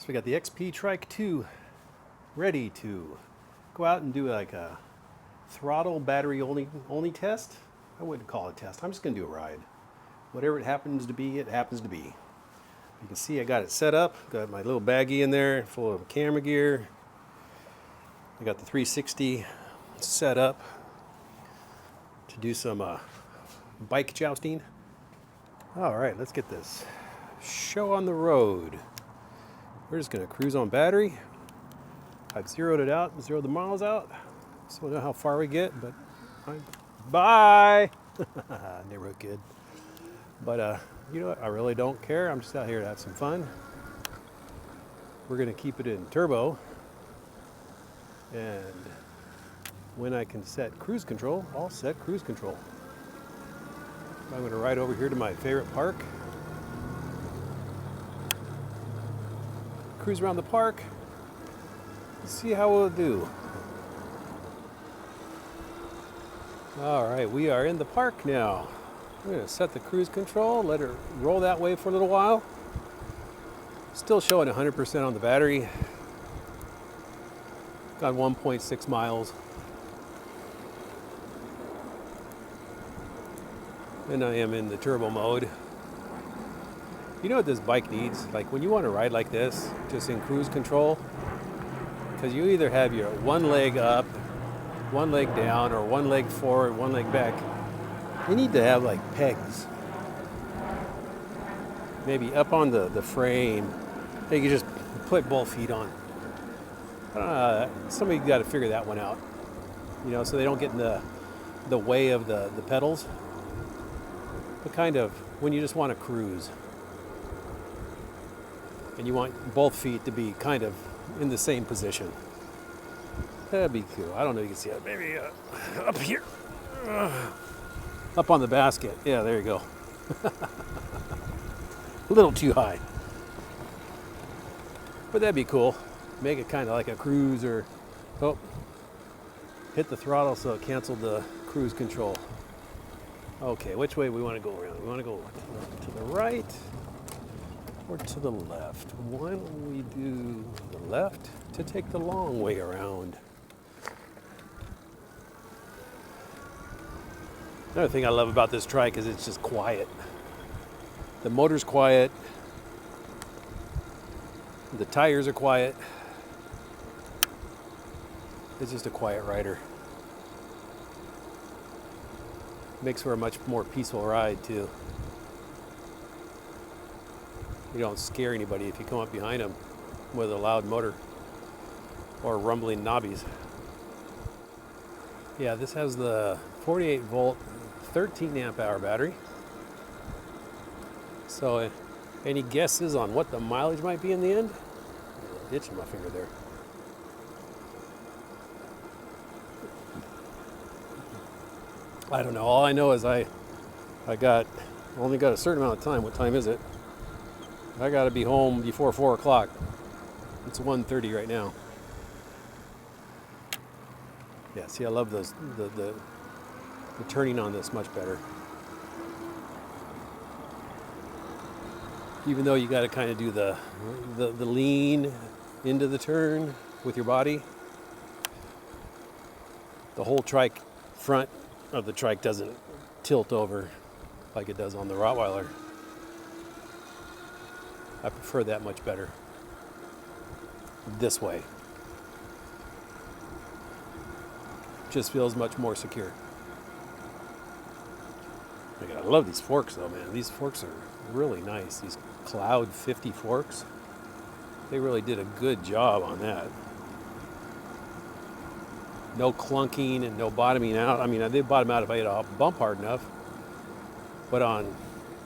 So we got the XP Trike 2 ready to go out and do like a throttle battery only test. I wouldn't call it a test. I'm just going to do a ride. Whatever it happens to be, it happens to be. You can see I got it set up. Got my little baggie in there full of camera gear. I got the 360 set up to do some bike jousting. All right, let's get this show on the road. We're just going to cruise on battery. I've zeroed it out, zeroed the miles out, so we'll know how far we get, but bye! Neighborhood kid. But you know what, I really don't care. I'm just out here to have some fun. We're going to keep it in turbo, and when I can set cruise control, I'll set cruise control. I'm going to ride over here to my favorite park. Cruise around the park. See how we'll do. All right, we are in the park now. I'm going to set the cruise control, let it roll that way for a little while. Still showing 100% on the battery. Got 1.6 miles. And I am in the turbo mode. You know what this bike needs? Like when you want to ride like this, just in cruise control, because you either have your one leg up, one leg down, or one leg forward, one leg back. You need to have like pegs. Maybe up on the frame. You can just put both feet on. Somebody's got to figure that one out. You know, so they don't get in the way of the pedals. But kind of when you just want to cruise. And you want both feet to be kind of in the same position. That'd be cool. I don't know if you can see it. Maybe up here. Up on the basket. Yeah, there you go. A little too high. But that'd be cool. Make it kind of like a cruiser. Oh, hit the throttle so it canceled the cruise control. Okay, which way we want to go around? We want to go to the right or to the left? Why don't we do the left to take the long way around? Another thing I love about this trike is it's just quiet. The motor's quiet. The tires are quiet. It's just a quiet rider. Makes for a much more peaceful ride too. You don't scare anybody if you come up behind them with a loud motor or rumbling knobbies. Yeah, this has the 48 volt, 13 amp hour battery. So any guesses on what the mileage might be in the end? Itching my finger there. I don't know. All I know is I only got a certain amount of time. What time is it? I got to be home before 4 o'clock. It's 1:30 right now. Yeah, see, I love those. The turning on this much better. Even though you got to kind of do the lean into the turn with your body, the whole trike front of the trike doesn't tilt over like it does on the Rottweiler. I prefer that much better. This way. Just feels much more secure. I love these forks though, man. These forks are really nice. These Cloud 50 forks. They really did a good job on that. No clunking and no bottoming out. I mean, they bottom out if I hit a bump hard enough. But on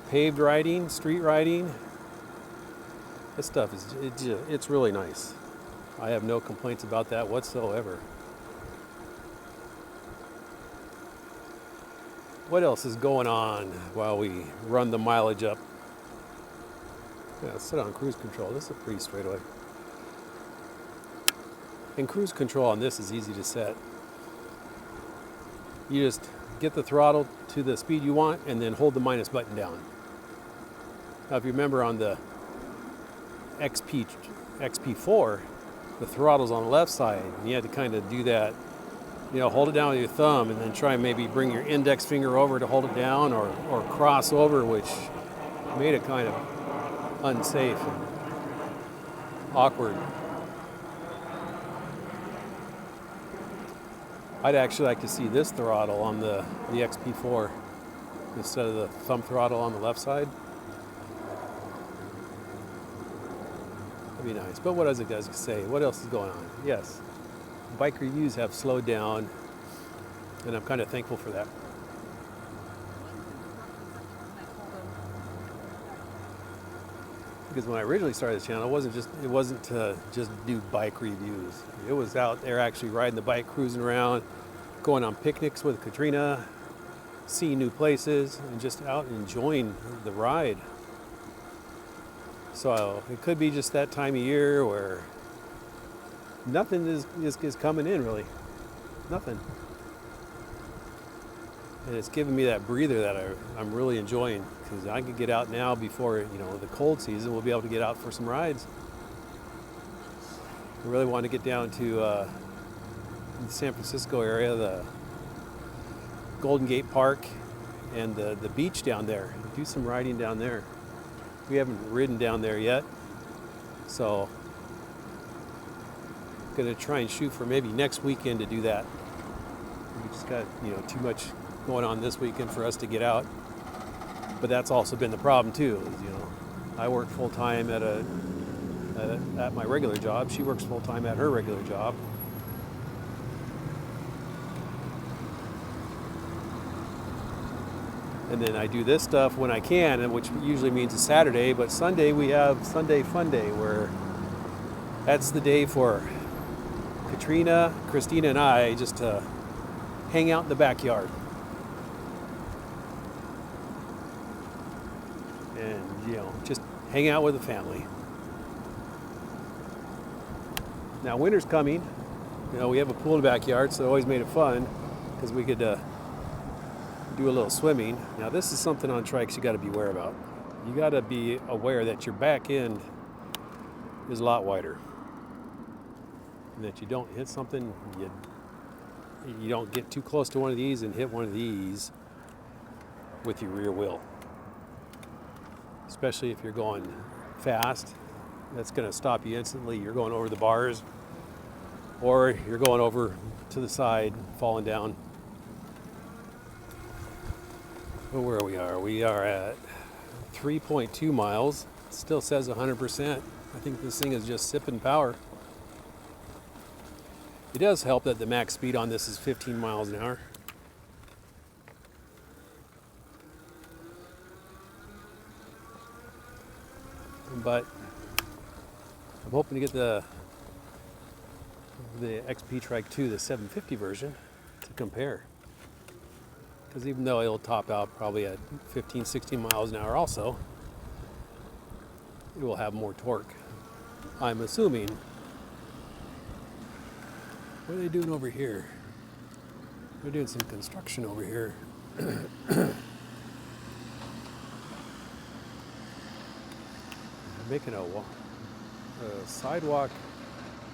paved riding, street riding, this stuff it's really nice. I have no complaints about that whatsoever. What else is going on while we run the mileage up? Yeah, let's set on cruise control. This is a pretty straightaway. And cruise control on this is easy to set. You just get the throttle to the speed you want and then hold the minus button down. Now if you remember on the XP4, the throttle's on the left side, and you had to kind of do that, hold it down with your thumb and then try and maybe bring your index finger over to hold it down, or cross over, which made it kind of unsafe and awkward. I'd actually like to see this throttle on the XP4 instead of the thumb throttle on the left side. That'd be nice. But what does it guys say? What else is going on? Yes, bike reviews have slowed down, and I'm kind of thankful for that. Because when I originally started this channel, it wasn't to just do bike reviews. It was out there actually riding the bike, cruising around, going on picnics with Katrina, seeing new places, and just out enjoying the ride. So it could be just that time of year where nothing is coming in, really. Nothing. And it's giving me that breather that I'm really enjoying, because I can get out now before the cold season. We'll be able to get out for some rides. I really want to get down to the San Francisco area, the Golden Gate Park, and the beach down there. Do some riding down there. We haven't ridden down there yet, so I'm going to try and shoot for maybe next weekend to do that. We just got too much going on this weekend for us to get out, but that's also been the problem too. I work full time at my regular job. She works full time at her regular job. And then I do this stuff when I can, and which usually means a Saturday. But Sunday we have Sunday Fun Day, where that's the day for Katrina, Christina, and I just to hang out in the backyard. And just hang out with the family. Now winter's coming. We have a pool in the backyard, so it always made it fun because we could do a little swimming. Now this is something on trikes you got to be aware about. You got to be aware that your back end is a lot wider, and that you don't hit something. You don't get too close to one of these and hit one of these with your rear wheel. Especially if you're going fast, that's going to stop you instantly. You're going over the bars, or you're going over to the side, falling down. Well, where we are at 3.2 miles. It still says 100%. I think this thing is just sipping power. It does help that the max speed on this is 15 miles an hour. But I'm hoping to get the XP Trike 2, the 750 version, to compare. Because even though it'll top out probably at 15, 16 miles an hour also, it will have more torque, I'm assuming. What are they doing over here? They're doing some construction over here. Making a sidewalk,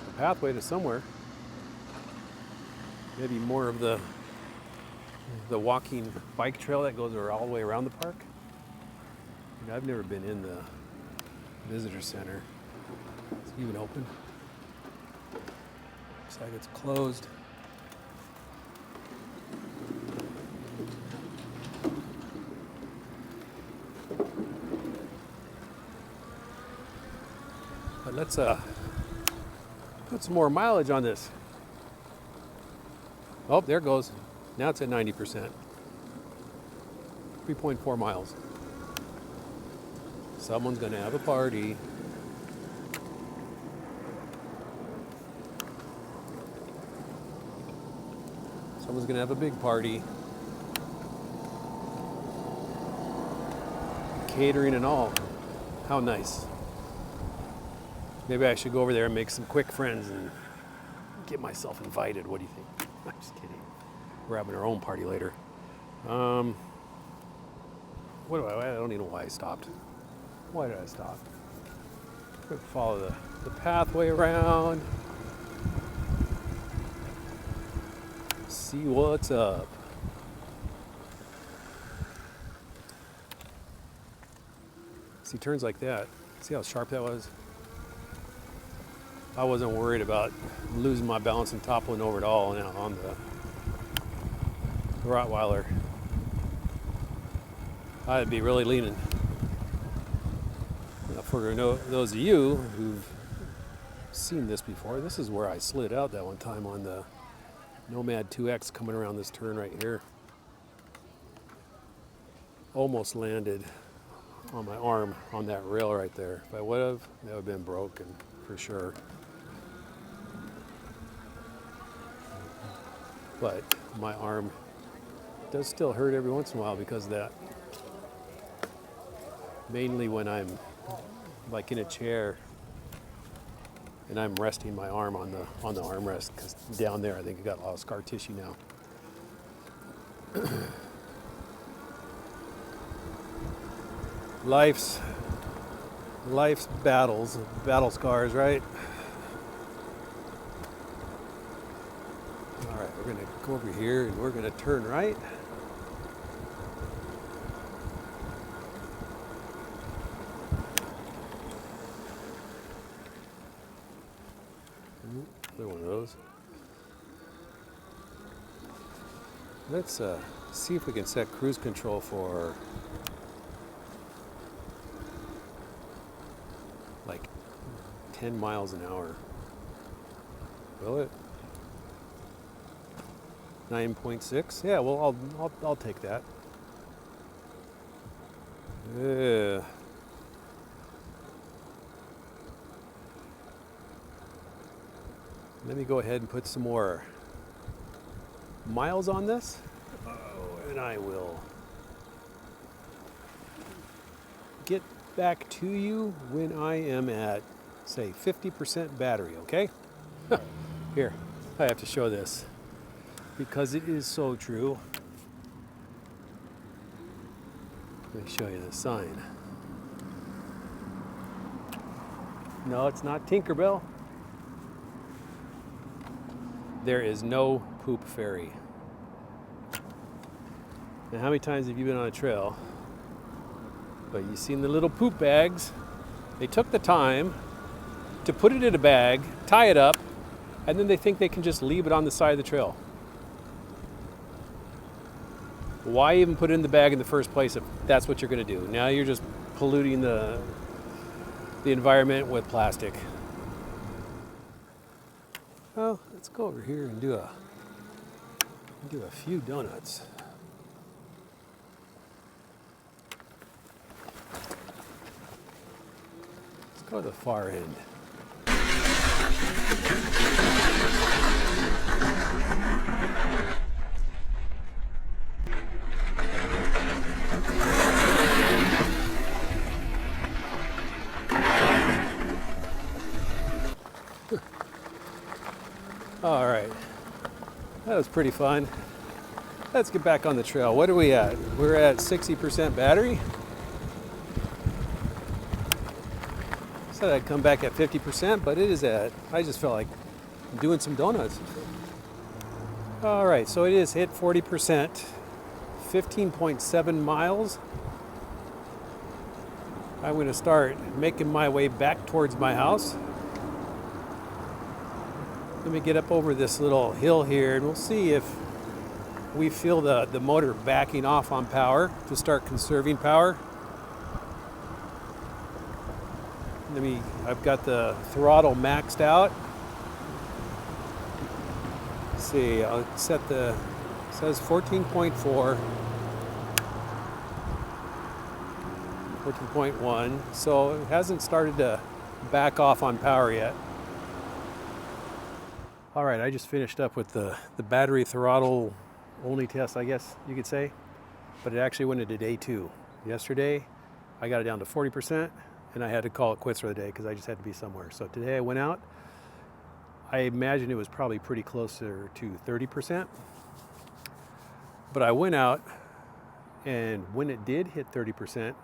a pathway to somewhere. Maybe more of the walking bike trail that goes all the way around the park. I've never been in the visitor center. It's even open. Looks like it's closed. But let's put some more mileage on this. Oh, there it goes. Now it's at 90%. 3.4 miles. Someone's going to have a party. Someone's going to have a big party. Catering and all. How nice. Maybe I should go over there and make some quick friends and get myself invited. What do you think? I'm just kidding. We're having our own party later. I don't even know why I stopped. Why did I stop? Follow the pathway around. See what's up. See turns like that. See how sharp that was? I wasn't worried about losing my balance and toppling over at all now on the Rottweiler. I'd be really leaning. Now for those of you who've seen this before, this is where I slid out that one time on the Nomad 2X coming around this turn right here. Almost landed on my arm on that rail right there. If I would have, that would have been broken for sure. But my arm does still hurt every once in a while because of that. Mainly when I'm like in a chair and I'm resting my arm on the armrest, because down there I think I got a lot of scar tissue now. Life's battles, battle scars, right? All right, we're gonna go over here and we're gonna turn right. Another one of those. Let's see if we can set cruise control for like 10 miles an hour. Will it? 9.6? Yeah, well, I'll take that. Yeah. Let me go ahead and put some more miles on this. Oh, and I will get back to you when I am at, say, 50% battery, okay? Here, I have to show this because it is so true. Let me show you the sign. No, it's not Tinkerbell. There is no poop fairy. Now, how many times have you been on a trail, but you've seen the little poop bags? They took the time to put it in a bag, tie it up, and then they think they can just leave it on the side of the trail. Why even put it in the bag in the first place if that's what you're going to do? Now you're just polluting the environment with plastic. Well, let's go over here and do a few donuts. Let's go to the far end. All right, that was pretty fun. Let's get back on the trail. What are we at? We're at 60% battery. Said I'd come back at 50%, but it is at, I just felt like doing some donuts. All right, so it is hit 40%, 15.7 miles. I'm gonna start making my way back towards my house. Let me get up over this little hill here and we'll see if we feel the motor backing off on power to start conserving power. I've got the throttle maxed out. Let's see, I'll set it says 14.4, 14.1, so it hasn't started to back off on power yet. All right, I just finished up with the battery throttle only test, I guess you could say, but it actually went into day 2. Yesterday, I got it down to 40%, and I had to call it quits for the day because I just had to be somewhere. So today I went out. I imagine it was probably pretty closer to 30%, but I went out, and when it did hit 30%,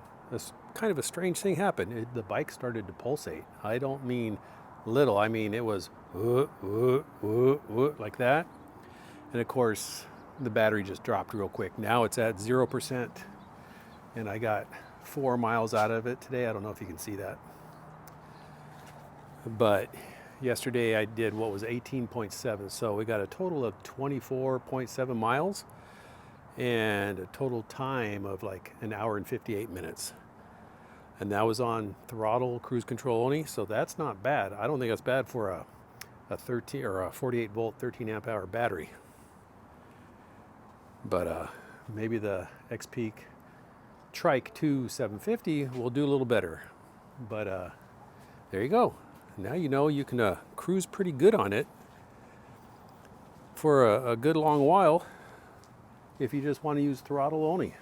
kind of a strange thing happened. The bike started to pulsate. I don't mean little, I mean it was like that. And of course, the battery just dropped real quick. Now it's at 0%, and I got 4 miles out of it today. I don't know if you can see that. But yesterday I did what was 18.7, so we got a total of 24.7 miles and a total time of like 1 hour and 58 minutes. And that was on throttle cruise control only, so that's not bad. I don't think that's bad for a 13 or a 48 volt 13 amp hour battery. But maybe the XP Trike 2 750 will do a little better. But there you go. Now you know you can cruise pretty good on it for a good long while if you just want to use throttle only.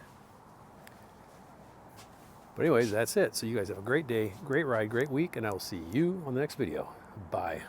But anyways, that's it. So you guys have a great day, great ride, great week, and I will see you on the next video. Bye.